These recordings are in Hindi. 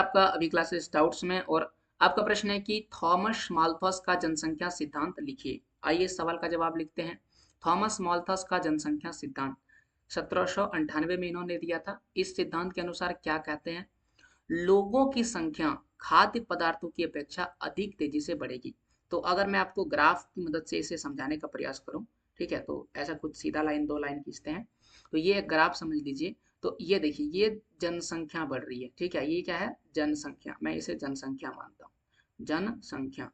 आपका अभी क्लासेस डाउट्स में, और आपका प्रश्न है कि थॉमस माल्थस का जनसंख्या सिद्धांत लिखिए। आइए इस सवाल का जवाब लिखते हैं। थॉमस माल्थस का जनसंख्या सिद्धांत 1798 में इन्होंने दिया था। इस सिद्धांत के अनुसार क्या कहते हैं? लोगों की संख्या खाद्य पदार्थों की अपेक्षा अधिक तेजी से बढ़ेगी। तो अगर मैं आपको ग्राफ की मदद से इसे समझाने का प्रयास करूं, ठीक है, तो ऐसा कुछ सीधा लाइन दो लाइन खींचते हैं, तो ये एक ग्राफ समझ लीजिए। तो ये देखिए, ये जनसंख्या बढ़ रही है, ठीक है, ये क्या है? जनसंख्या। मैं इसे जनसंख्या मानता हूँ, जनसंख्या।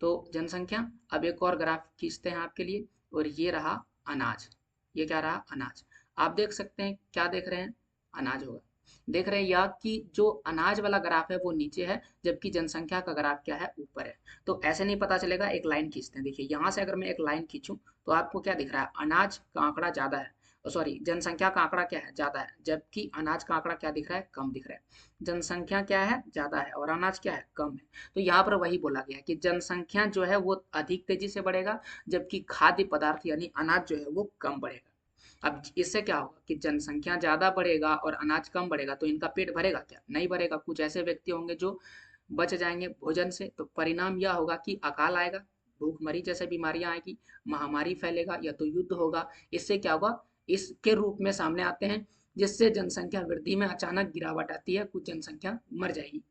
तो जनसंख्या। अब एक और ग्राफ खींचते हैं आपके लिए, और ये रहा अनाज। ये क्या रहा? अनाज। आप देख सकते हैं, क्या देख रहे हैं? अनाज होगा। देख रहे हैं या कि जो अनाज वाला ग्राफ है वो नीचे है, जबकि जनसंख्या का ग्राफ क्या है? ऊपर है। तो ऐसे नहीं पता चलेगा, एक लाइन खींचते हैं। देखिए यहाँ से अगर मैं एक लाइन खींचूं, तो आपको क्या दिख रहा है? अनाज का आंकड़ा ज्यादा है, सॉरी, जनसंख्या का आंकड़ा क्या है? ज्यादा है, जबकि अनाज का आंकड़ा क्या दिख रहा है? कम दिख रहा है। जनसंख्या क्या है? ज्यादा है, और अनाज क्या है? कम है। तो यहाँ पर वही बोला गया कि जनसंख्या जो है वो अधिक तेजी से बढ़ेगा, जबकि खाद्य पदार्थ यानी अनाज जो है वो कम बढ़ेगा। अब इससे क्या होगा कि जनसंख्या ज्यादा बढ़ेगा और अनाज कम बढ़ेगा, तो इनका पेट भरेगा क्या? नहीं भरेगा। कुछ ऐसे व्यक्ति होंगे जो बच जाएंगे भोजन से। तो परिणाम यह होगा कि अकाल आएगा, भूखमरी जैसे बीमारियां आएगी, महामारी फैलेगा, या तो युद्ध होगा। इससे क्या होगा? इसके रूप में सामने आते हैं, जिससे जनसंख्या वृद्धि में अचानक गिरावट आती है, कुछ जनसंख्या मर जाएगी।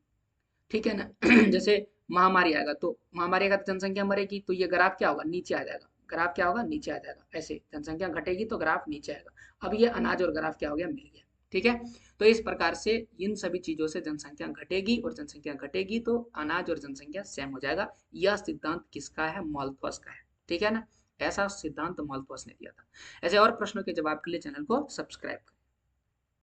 ठीक है ना? जैसे महामारी आएगा, तो महामारी आएगा तो जनसंख्या मरेगी, तो ये ग्राफ क्या होगा? नीचे आ जाएगा। ग्राफ क्या होगा? नीचे आ जाएगा। ऐसे जनसंख्या घटेगी तो ग्राफ नीचे आएगा। अब ये अनाज और ग्राफ क्या हो गया? मिल गया। ठीक है। तो इस प्रकार से इन सभी चीजों से जनसंख्या घटेगी, और जनसंख्या घटेगी तो अनाज और जनसंख्या सेम हो जाएगा। यह सिद्धांत किसका है? माल्थस का है। ठीक है ना? ऐसा सिद्धांत माल्थस ने दिया था। ऐसे और प्रश्नों के जवाब के लिए चैनल को सब्सक्राइब करें।